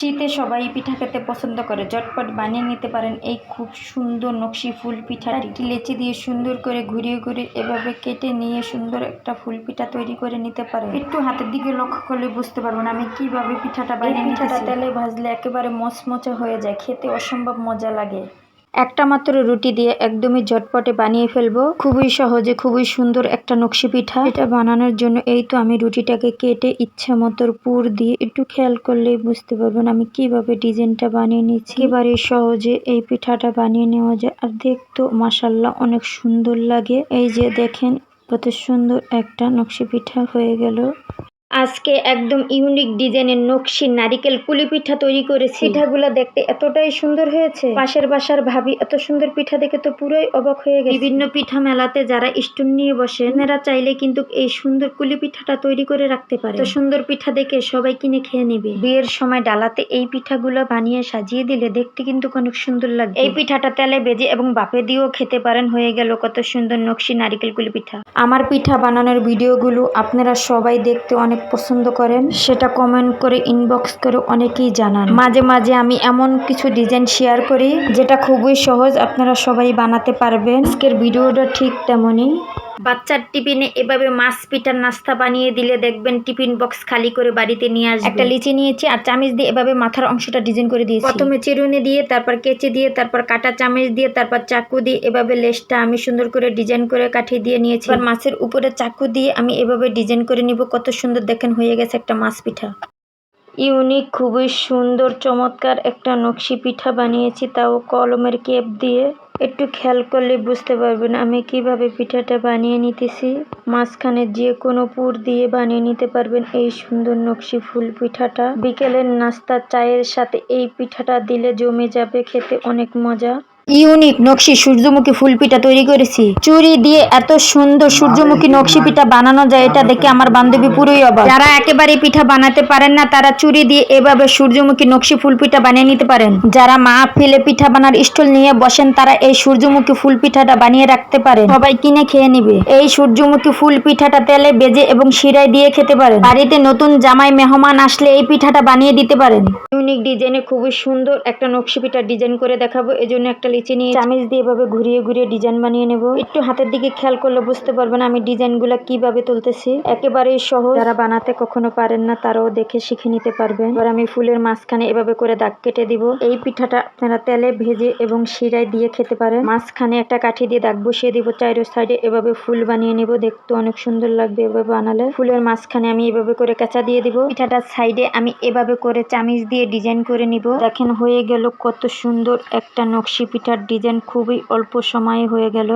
শীতে সবাই পিঠা খেতে পছন্দ করে। ঝটপট বানিয়ে নিতে পারেন এই খুব সুন্দর নকশি ফুল পিঠাটি। লেচি দিয়ে সুন্দর করে ঘুরিয়ে ঘুরিয়ে এভাবে কেটে নিয়ে সুন্দর একটা ফুল পিঠা তৈরি করে নিতে পারেন। একটু হাতের দিকে লক্ষ্য করলে বুঝতে পারবেন আমি কিভাবে পিঠাটা বানিয়ে নিতেছি। পিঠাটা তেলে ভাজলে একেবারে মচমচে হয়ে যায়, খেতে অসম্ভব মজা লাগে। একটা মাত্র রুটি দিয়ে একদমই ঝটপটে বানিয়ে ফেলবো, খুবই সহজে খুবই সুন্দর একটা নকশি পিঠা। এটা বানানোর জন্য এই তো আমি রুটিটাকে কেটে ইচ্ছা মতো পুর দিয়ে, একটু খেয়াল করলেই বুঝতে পারবেন আমি কিভাবে ডিজাইনটা বানিয়ে নিচ্ছি। একেবারে সহজে এই পিঠাটা বানিয়ে নেওয়া যায়, আর দেখতেও মাশাআল্লাহ অনেক সুন্দর লাগে। এই যে দেখেন কত সুন্দর একটা নকশি পিঠা হয়ে গেল। আজকে একদম ইউনিক ডিজাইনের নকশি নারিকেল পুলি পিঠা তৈরি করেছি। পিঠাগুলো দেখতে এতটাই সুন্দর হয়েছে, পাশের বাসার ভাবি এত সুন্দর পিঠা দেখে তো পুরোই অবাক হয়ে গেছে। বিভিন্ন পিঠা মেলাতে যারা স্টোন নিয়ে বসে এনারা চাইলে কিন্তু এই সুন্দর পুলি পিঠাটা তৈরি করে রাখতে পারে। তো সুন্দর পিঠা দেখে সবাই কিনে খেয়ে নেবে। বিয়ের সময় ডালাতে এই পিঠাগুলো বানিয়ে সাজিয়ে দিলে দেখতে কিন্তু অনেক সুন্দর লাগে। এই পিঠাটা তেলে ভেজে এবং বাপে দিয়েও খেতে পারেন। হয়ে গেল কত সুন্দর নকশি নারিকেল পুলি পিঠা। আমার পিঠা বানানোর ভিডিওগুলো আপনারা সবাই দেখতে অনেক পছন্দ করেন, সেটা কমেন্ট করে ইনবক্স করে অনেকেই জানান। মাঝে মাঝে আমি এমন কিছু ডিজাইন শেয়ার করি যেটা খুবই সহজ, আপনারা সবাই বানাতে পারবেন। আজকের ভিডিওটা ঠিক তেমনই। বাচ্চার টিফিনে এভাবে মাছ পিঠার নাস্তা বানিয়ে দিলে দেখবেন টিফিন বক্স খালি করে বাড়িতে নিয়ে আসবে। একটা লিচি নিয়েছি আর চামচ দিয়ে এভাবে মাথার অংশটা ডিজাইন করে দিয়েছি। প্রথমে চিরুনি দিয়ে, তারপর কেচি দিয়ে, তারপর কাটা চামচ দিয়ে, তারপর চাকু দিয়ে এভাবে লেজটা আমি সুন্দর করে ডিজাইন করে কাঠিয়ে দিয়ে নিয়েছি। আর মাছের উপরে চাকু দিয়ে আমি এভাবে ডিজাইন করে নিব। কত সুন্দর দেখেন হয়ে গেছে একটা মাছ পিঠা। ইউনিক খুবই সুন্দর চমৎকার একটা নকশি পিঠা বানিয়েছি, তাও কলমের কেপ দিয়ে। একটু খেয়াল করলে বুঝতে পারবেন আমি কিভাবে পিঠাটা বানিয়ে নিতেছি। মাঝখানে যে কোনো পুর দিয়ে বানিয়ে নিতে পারবেন এই সুন্দর নকশি ফুল পিঠাটা। বিকেলের নাস্তা চায়ের সাথে এই পিঠাটা দিলে জমে যাবে, খেতে অনেক মজা। ইউনিক নকশি সূর্যমুখী ফুল পিঠা তৈরি করেছি। চুরি দিয়ে এত সুন্দর সূর্যমুখী নকশি পিঠা বানানো যায়, এটা দেখে আমার বান্ধবী পুরোই অবাক। যারা একেবারে পিঠা বানাতে পারেন না তারা চুরি দিয়ে এভাবে সূর্যমুখী নকশি ফুল পিঠা বানিয়ে নিতে পারেন। যারা মাহফিলে পিঠা বানার স্টল নিয়ে বসেন তারা এই সূর্যমুখী ফুল পিঠাটা বানিয়ে রাখতে পারেন, সবাই কিনে খেয়ে নিবে। এই সূর্যমুখী ফুল পিঠাটা তেলে ভেজে এবং শিরায় দিয়ে খেতে পারেন। বাড়িতে নতুন জামাই মেহমান আসলে এই পিঠাটা বানিয়ে দিতে পারেন। ইউনিক ডিজাইনে খুবই সুন্দর একটা নকশি পিঠা ডিজাইন করে দেখাবো, এজন্য একটা লিচি নিয়ে চামচ দিয়ে এভাবে ঘুরিয়ে ঘুরিয়ে ডিজাইন বানিয়ে নেব। একটু হাতের দিকে খেয়াল করলে বুঝতে পারবেন আমি ডিজাইনগুলো কিভাবে তুলতেছি। একেবারেই সহজ, যারা বানাতে কখনো পারেন না তারাও দেখে শিখে নিতে পারবেন। এবার আমি ফুলের মাঝখানে এভাবে করে দাগ কেটে দিব। এই পিঠাটা আপনারা তেলে ভেজে এবং শিরায় দিয়ে খেতে পারেন। মাঝখানে একটা কাঠি দিয়ে দাগ বসিয়ে দিব, চাইরো সাইডে এভাবে ফুল বানিয়ে নিব, দেখতে অনেক সুন্দর লাগবে এভাবে বানালে। ফুলের মাঝখানে আমি এভাবে করে কাঁচা দিয়ে দিব। পিঠাটার সাইডে আমি এভাবে করে চামিচ দিয়ে ডিজাইন করে নিব। দেখেন হয়ে গেল কত সুন্দর একটা নকশি পিঠার ডিজাইন, খুবই অল্প সময়ে হয়ে গেল।